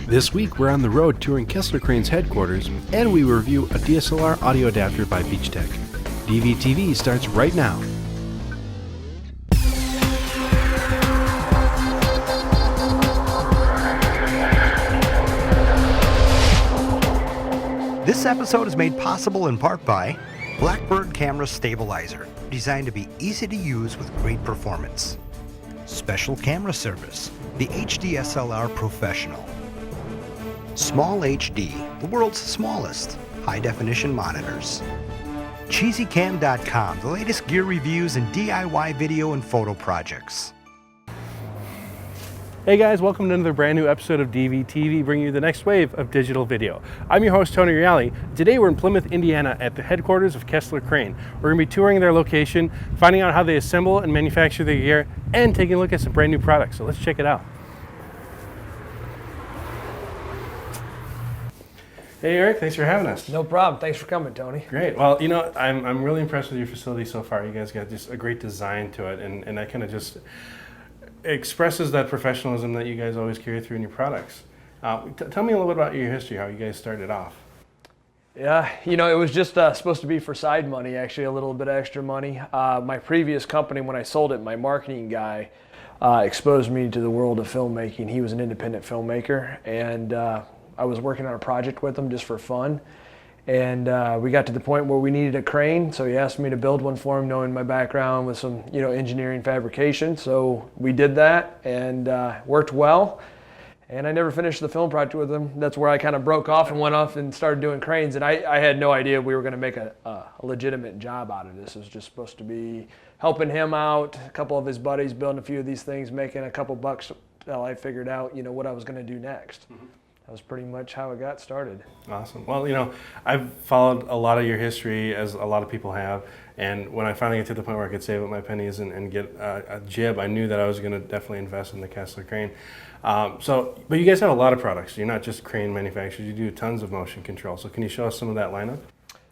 This week we're on the road touring Kessler Crane's headquarters, and we review a DSLR audio adapter by Beachtek. DVTV starts right now. This episode is made possible in part by Blackbird Camera Stabilizer, designed to be easy to use with great performance. Special Camera Service, the DSLR Professional. Small HD, the world's smallest high-definition monitors. CheesyCam.com, the latest gear reviews and DIY video and photo projects. Hey guys, welcome to another brand new episode of DVTV, bringing you the next wave of digital video. I'm your host, Tony Reale. Today we're in Plymouth, Indiana at the headquarters of Kessler Crane. We're going to be touring their location, finding out how they assemble and manufacture their gear, and taking a look at some brand new products. So let's check it out. Hey Eric, thanks for having us. No problem. Thanks for coming, Tony. Great. Well, you know, I'm really impressed with your facility so far. You guys got just a great design to it, and that kind of just expresses that professionalism that you guys always carry through in your products. Tell me a little bit about your history, how you guys started off. Yeah, you know, it was just supposed to be for side money, actually, a little bit of extra money. My previous company, when I sold it, my marketing guy exposed me to the world of filmmaking. He was an independent filmmaker, and I was working on a project with him just for fun. And we got to the point where we needed a crane, so he asked me to build one for him, knowing my background with some, you know, engineering fabrication. So we did that, and worked well. And I never finished the film project with him. That's where I kind of broke off and went off and started doing cranes. And I had no idea we were going to make a legitimate job out of this. It was just supposed to be helping him out, a couple of his buddies building a few of these things, making a couple bucks until I figured out, you know, what I was going to do next. Mm-hmm. That was pretty much how it got started. Awesome. Well, you know, I've followed a lot of your history, as a lot of people have, and when I finally get to the point where I could save up my pennies and get a jib, I knew that I was going to definitely invest in the Kessler Crane. But you guys have a lot of products. You're not just crane manufacturers. You do tons of motion control. So can you show us some of that lineup?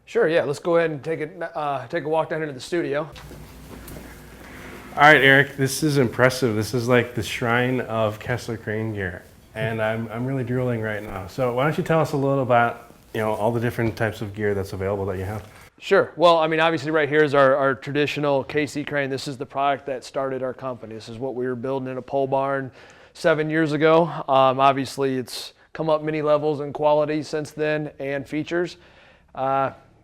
Sure, yeah. Let's go ahead and take a walk down into the studio. All right, Eric, this is impressive. This is like the shrine of Kessler Crane gear. And I'm really drooling right now. So why don't you tell us a little about, you know, all the different types of gear that's available that you have? Sure. Well, I mean, obviously right here is our traditional KC crane. This is the product that started our company. This is what we were building in a pole barn 7 years ago. Obviously it's come up many levels in quality since then and features.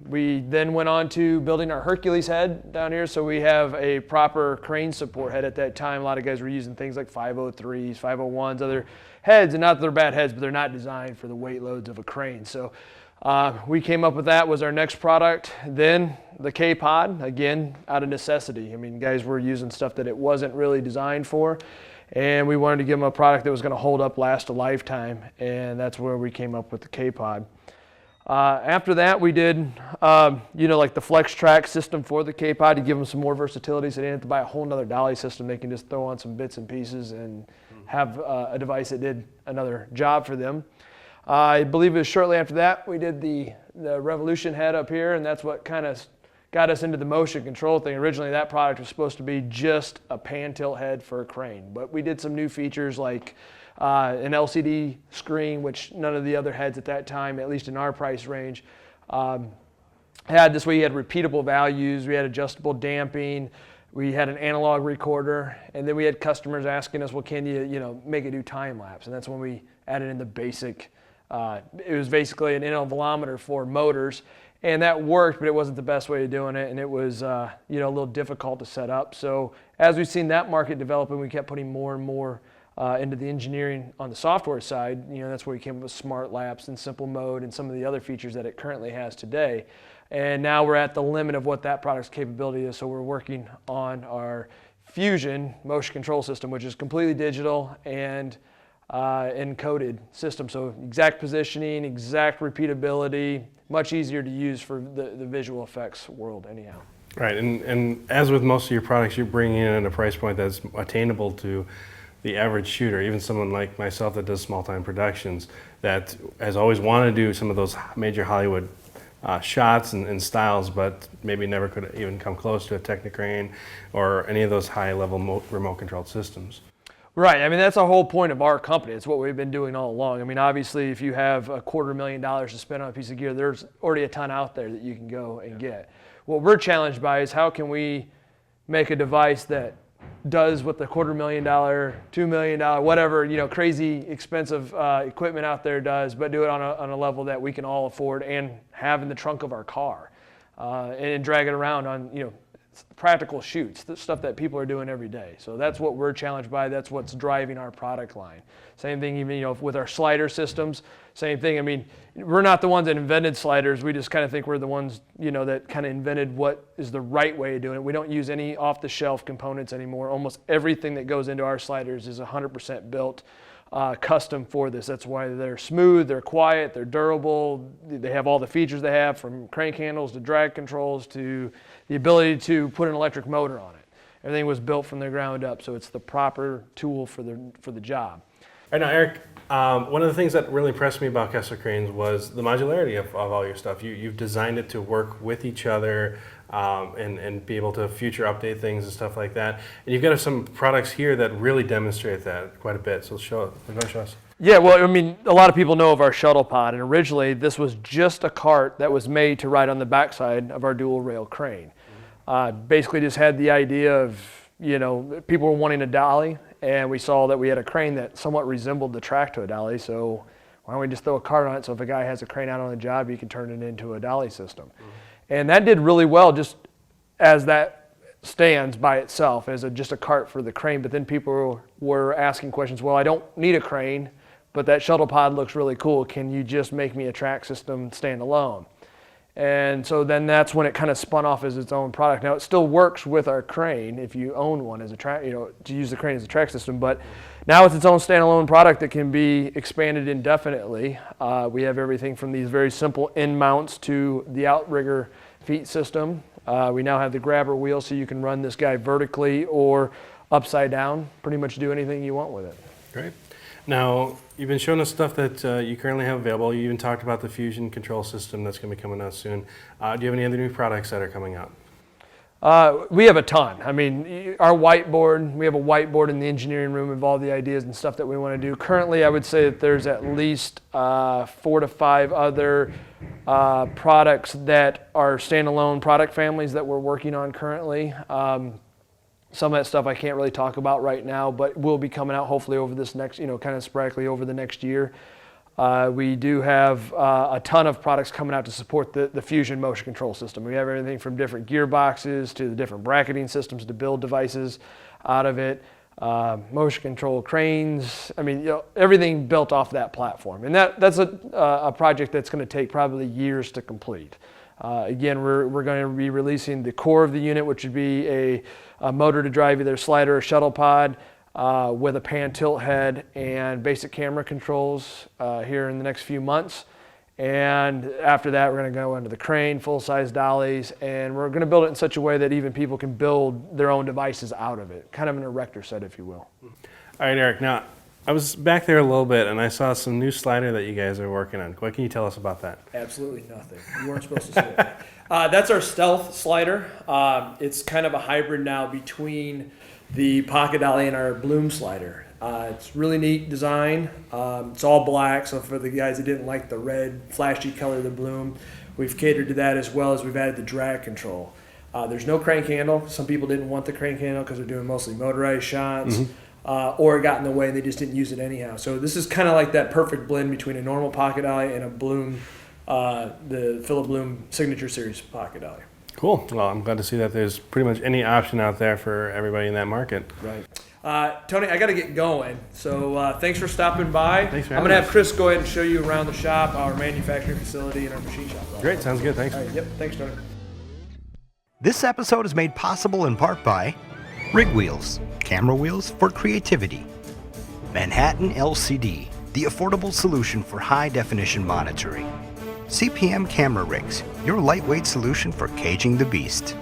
We then went on to building our Hercules head down here, so we have a proper crane support head. At that time, a lot of guys were using things like 503s, 501s, other heads, and not that they're bad heads, but they're not designed for the weight loads of a crane. So we came up with that, was our next product. Then the K-Pod, again, out of necessity. I mean, guys were using stuff that it wasn't really designed for, and we wanted to give them a product that was going to hold up, last a lifetime, and that's where we came up with the K-Pod. After that, we did, you know, like the Flex Track system for the K-Pod to give them some more versatility, so they didn't have to buy a whole nother dolly system. They can just throw on some bits and pieces and have a device that did another job for them. I believe it was shortly after that we did the Revolution head up here, and that's what kind of got us into the motion control thing. Originally, that product was supposed to be just a pan tilt head for a crane, but we did some new features like an LCD screen, which none of the other heads at that time, at least in our price range, had. This way you had repeatable values, we had adjustable damping, we had an analog recorder, and then we had customers asking us, well, can you know, make it do time lapse? And that's when we added in the basic, it was basically an intervalometer for motors, and that worked, but it wasn't the best way of doing it, and it was you know, a little difficult to set up. So as we've seen that market developing, we kept putting more and more into the engineering on the software side. You know, that's where we came up with Smart Lapse and Simple Mode and some of the other features that it currently has today. And now we're at the limit of what that product's capability is, so we're working on our Fusion motion control system, which is completely digital and encoded system. So exact positioning, exact repeatability, much easier to use for the visual effects world anyhow. Right, and as with most of your products, you're bringing in at a price point that's attainable to the average shooter, even someone like myself that does small-time productions, that has always wanted to do some of those major Hollywood shots and styles, but maybe never could even come close to a Technicrane or any of those high-level remote-controlled systems. Right. I mean, that's the whole point of our company. It's what we've been doing all along. I mean, obviously, if you have $250,000 to spend on a piece of gear, there's already a ton out there that you can go and get. What we're challenged by is how can we make a device that does what the $250,000, $2 million, whatever, you know, crazy expensive equipment out there does, but do it on a level that we can all afford and have in the trunk of our car, and drag it around on, you know, practical shoots, the stuff that people are doing every day. So that's what we're challenged by. That's what's driving our product line. Same thing, even, you know, with our slider systems. Same thing. I mean, we're not the ones that invented sliders. We just kind of think we're the ones, you know, that kind of invented what is the right way of doing it. We don't use any off-the-shelf components anymore. Almost everything that goes into our sliders is 100% built custom for this. That's why they're smooth, they're quiet, they're durable. They have all the features they have, from crank handles to drag controls to the ability to put an electric motor on it. Everything was built from the ground up, so it's the proper tool for the job. All right, now Eric, one of the things that really impressed me about Kessler Cranes was the modularity of all your stuff. You've designed it to work with each other and be able to future update things and stuff like that. And you've got some products here that really demonstrate that quite a bit. So show us. Yeah, well, I mean, a lot of people know of our shuttle pod, and originally this was just a cart that was made to ride on the backside of our dual rail crane. Basically just had the idea of, you know, people were wanting a dolly, and we saw that we had a crane that somewhat resembled the track to a dolly, so why don't we just throw a cart on it, so if a guy has a crane out on the job, he can turn it into a dolly system. And that did really well just as that stands by itself as just a cart for the crane, but then people were asking questions, well, I don't need a crane, but that shuttle pod looks really cool. Can you just make me a track system standalone? And so then that's when it kind of spun off as its own product. Now it still works with our crane if you own one as a track, you know, to use the crane as a track system, but now it's its own standalone product that can be expanded indefinitely. We have everything from these very simple end mounts to the outrigger feet system. We now have the grabber wheel, so you can run this guy vertically or upside down, pretty much do anything you want with it. Great. Now, you've been showing us stuff that you currently have available. You even talked about the Fusion control system that's going to be coming out soon. Do you have any other new products that are coming out? We have a ton. I mean, our whiteboard, we have a whiteboard in the engineering room of all the ideas and stuff that we want to do. Currently, I would say that there's at least 4 to 5 other products that are standalone product families that we're working on currently. Some of that stuff I can't really talk about right now, but will be coming out hopefully over this next, you know, kind of sporadically over the next year. We do have a ton of products coming out to support the Fusion motion control system. We have everything from different gearboxes to the different bracketing systems to build devices out of it. Motion control cranes. I mean, you know, everything built off that platform. And that's a project that's going to take probably years to complete. Again, we're going to be releasing the core of the unit, which would be a motor to drive either slide or shuttle pod with a pan tilt head and basic camera controls here in the next few months. And after that, we're going to go into the crane, full-size dollies, and we're going to build it in such a way that even people can build their own devices out of it, kind of an erector set, if you will. All right, Eric. Now, I was back there a little bit, and I saw some new slider that you guys are working on. What can you tell us about that? Absolutely nothing. You weren't supposed to say that. That's our stealth slider. It's kind of a hybrid now between the pocket dolly and our bloom slider. It's really neat design. It's all black, so for the guys that didn't like the red, flashy color of the bloom, we've catered to that, as well as we've added the drag control. There's no crank handle. Some people didn't want the crank handle because they're doing mostly motorized shots. Or it got in the way and they just didn't use it anyhow. So this is kind of like that perfect blend between a normal pocket dolly and a bloom, the Philip Bloom Signature Series pocket dolly. Cool. Well, I'm glad to see that there's pretty much any option out there for everybody in that market. Right. Tony, I got to get going. So thanks for stopping by. Thanks for I'm going to have Chris go ahead and show you around the shop, our manufacturing facility, and our machine shop. Great. Sounds good. Thanks. All right. Yep. Thanks, Tony. This episode is made possible in part by Rig Wheels, camera wheels for creativity. Manhattan LCD, the affordable solution for high-definition monitoring. CPM Camera Rigs, your lightweight solution for caging the beast.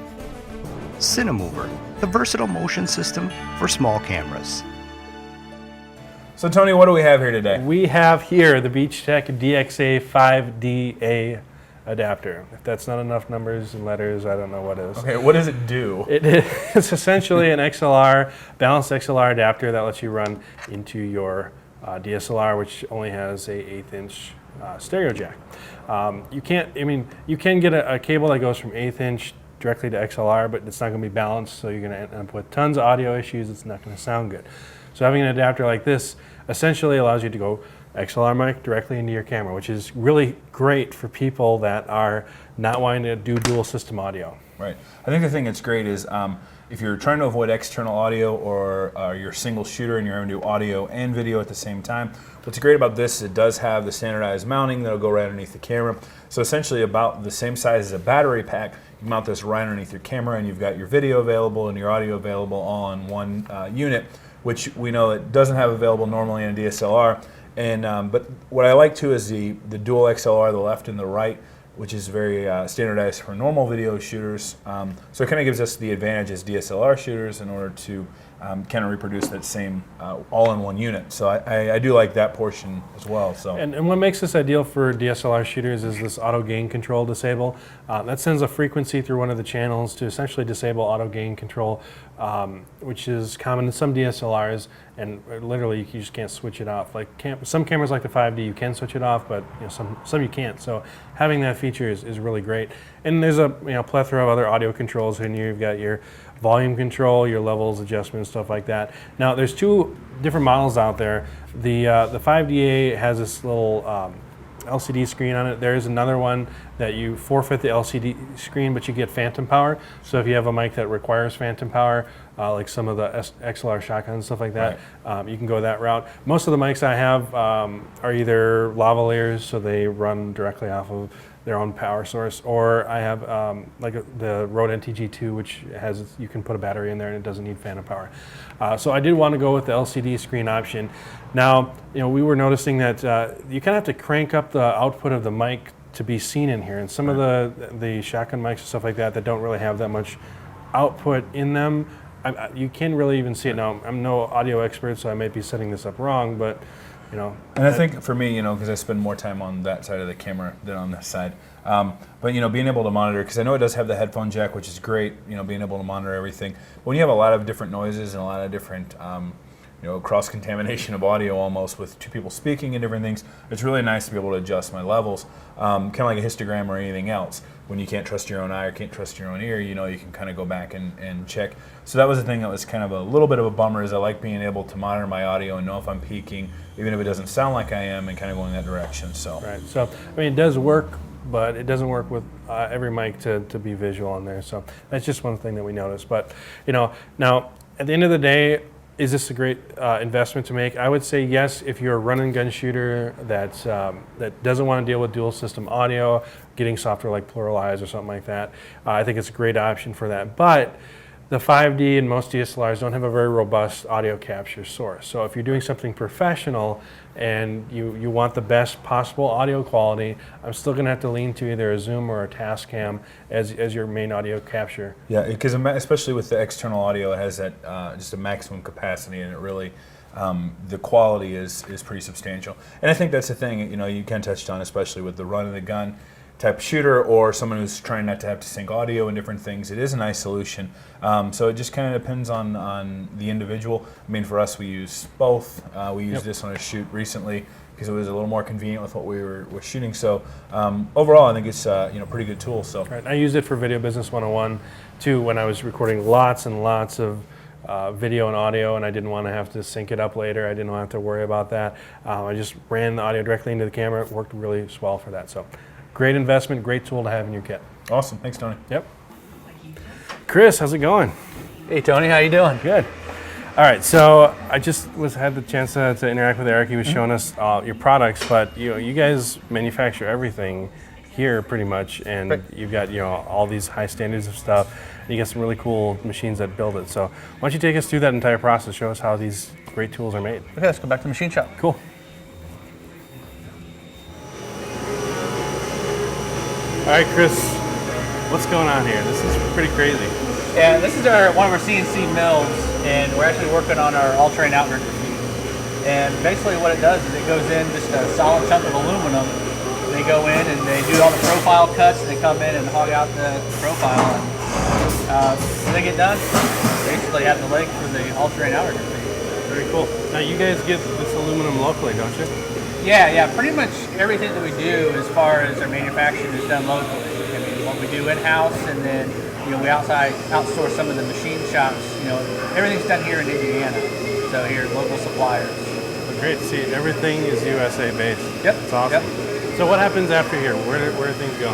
Cinemover, the versatile motion system for small cameras. So Tony, what do we have here today? We have here the Beachtek DXA-5Da adapter. If that's not enough numbers and letters, I don't know what is. Okay, what does it do? It's essentially an XLR, balanced XLR adapter that lets you run into your DSLR, which only has a 1/8 inch stereo jack. You can get a cable that goes from 1/8 inch directly to XLR, but it's not going to be balanced, so you're going to end up with tons of audio issues. It's not going to sound good. So having an adapter like this essentially allows you to go XLR mic directly into your camera, which is really great for people that are not wanting to do dual system audio. Right. I think the thing that's great is if you're trying to avoid external audio, or you're a single shooter and you're going to do audio and video at the same time, what's great about this is it does have the standardized mounting that'll go right underneath the camera. So essentially about the same size as a battery pack. You mount this right underneath your camera, and you've got your video available and your audio available all on one unit, which we know it doesn't have available normally in a DSLR. And but what I like too is the dual XLR, the left and the right, which is very standardized for normal video shooters. So it kind of gives us the advantage as DSLR shooters in order to kind of reproduce that same all-in-one unit. So I do like that portion as well. So and what makes this ideal for DSLR shooters is this auto gain control disable. That sends a frequency through one of the channels to essentially disable auto gain control, which is common in some DSLRs, and literally you just can't switch it off. Like some cameras like the 5D, you can switch it off, but some you can't. So having that feature is really great. And there's a plethora of other audio controls in here. You've got your volume control, your levels adjustment, stuff like that. Now there's two different models out there. The 5Da has this little LCD screen on it. There's another one that you forfeit the LCD screen, but you get phantom power. So if you have a mic that requires phantom power, like some of the XLR shotguns and stuff like that, right, you can go that route. Most of the mics I have are either lavaliers, so they run directly off of their own power source, or I have the Rode NTG2, which you can put a battery in there and it doesn't need phantom power. So I did want to go with the LCD screen option. Now, we were noticing that you kind of have to crank up the output of the mic to be seen in here, and some of the shotgun mics and stuff like that don't really have that much output in them. You can't really even see it. Now, I'm no audio expert, so I might be setting this up wrong, but and I think for me, because I spend more time on that side of the camera than on this side, but being able to monitor, because I know it does have the headphone jack, which is great, being able to monitor everything. But when you have a lot of different noises and a lot of different cross-contamination of audio almost with two people speaking and different things, it's really nice to be able to adjust my levels, kind of like a histogram or anything else. When you can't trust your own eye or can't trust your own ear, you can kind of go back and check. So that was the thing that was kind of a little bit of a bummer, is I like being able to monitor my audio and know if I'm peaking, even if it doesn't sound like I am, and kind of going that direction. So right. So it does work, but it doesn't work with every mic to be visual on there. So that's just one thing that we noticed. But now at the end of the day, is this a great investment to make? I would say yes, if you're a run and gun shooter that doesn't want to deal with dual system audio, getting software like Pluralize or something like that. I think it's a great option for that. But the 5D and most DSLRs don't have a very robust audio capture source. So if you're doing something professional and you want the best possible audio quality, I'm still going to have to lean to either a Zoom or a Tascam as your main audio capture. Yeah, because especially with the external audio, it has that just a maximum capacity, and it really, the quality is pretty substantial. And I think that's the thing, you can touch on, especially with the run of the gun type shooter, or someone who's trying not to have to sync audio and different things. It is a nice solution. So it just kind of depends on the individual. I mean, for us, we use both. We used this on a shoot recently because it was a little more convenient with what we were shooting. So overall, I think it's pretty good tool. So right. I used it for Video Business 101 too, when I was recording lots and lots of video and audio, and I didn't want to have to sync it up later. I didn't want to have to worry about that. I just ran the audio directly into the camera. It worked really well for that. So great investment, great tool to have in your kit. Awesome. Thanks, Tony. Yep. Chris, how's it going? Hey, Tony. How you doing? Good. All right. So I just had the chance to interact with Eric. He was showing us your products, but you guys manufacture everything here pretty much, and right. You've got all these high standards of stuff. And you got some really cool machines that build it. So why don't you take us through that entire process? Show us how these great tools are made. Okay, let's go back to the machine shop. Cool. All right, Chris, what's going on here? This is pretty crazy. Yeah, this is one of our CNC mills, and we're actually working on our all-terrain outrigger machine. And basically what it does is it goes in just a solid chunk of aluminum, They go in and they do all the profile cuts, and they come in and hog out the profile. And when they get done, basically have the leg for the all-terrain outrigger. Very cool. Now you guys get this aluminum locally, don't you? Yeah, pretty much everything that we do as far as our manufacturing is done locally. I mean, what we do in-house, and then we outsource some of the machine shops. Everything's done here in Indiana, so here local suppliers. Well, great to see. Everything is USA based. Yep. It's awesome. Yep. So what happens after here? Where do things go?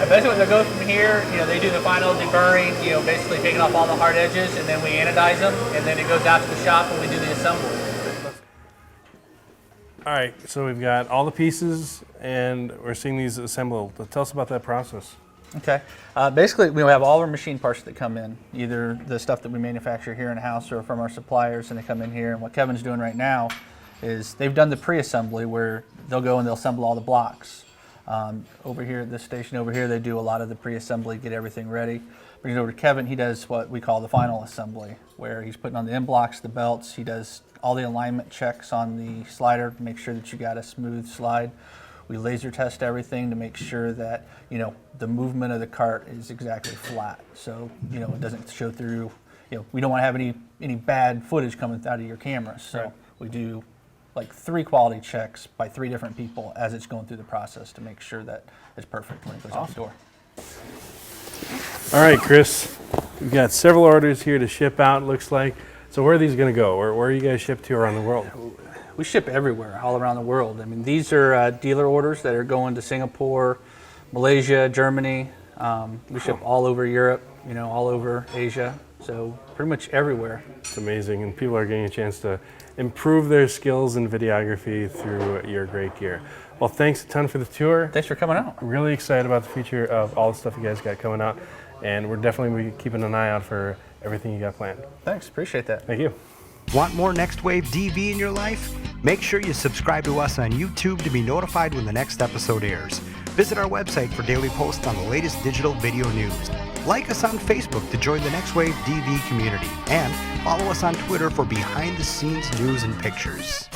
Basically, they go from here. They do the final deburring. Basically taking off all the hard edges, and then we anodize them, and then it goes out to the shop, and we do the assembly. All right, so we've got all the pieces, and we're seeing these assembled. Tell us about that process. Okay. Basically, we have all our machine parts that come in, either the stuff that we manufacture here in-house or from our suppliers, and they come in here. And what Kevin's doing right now is they've done the pre-assembly where they'll go and they'll assemble all the blocks. Over here at this station over here, they do a lot of the pre-assembly, get everything ready. Bring it over to Kevin, he does what we call the final assembly, where he's putting on the end blocks, the belts, he does all the alignment checks on the slider to make sure that you got a smooth slide. We laser test everything to make sure that the movement of the cart is exactly flat, so it doesn't show through. We don't want to have any bad footage coming out of your camera, so Right. we do like 3 quality checks by 3 different people as it's going through the process to make sure that it's perfect when it goes out the door. All right, Chris, we've got several orders here to ship out, looks like. So where are these going to go? Where are you guys shipped to around the world? We ship everywhere, all around the world. I mean, these are dealer orders that are going to Singapore, Malaysia, Germany. We ship all over Europe, all over Asia. So pretty much everywhere. It's amazing, and people are getting a chance to improve their skills in videography through your great gear. Well, thanks a ton for the tour. Thanks for coming out. Really excited about the future of all the stuff you guys got coming out, and we're definitely keeping an eye out for everything you got planned. Thanks, appreciate that. Thank you. Want more Next Wave DV in your life? Make sure you subscribe to us on YouTube to be notified when the next episode airs. Visit our website for daily posts on the latest digital video news. Like us on Facebook to join the Next Wave DV community, and follow us on Twitter for behind-the-scenes news and pictures.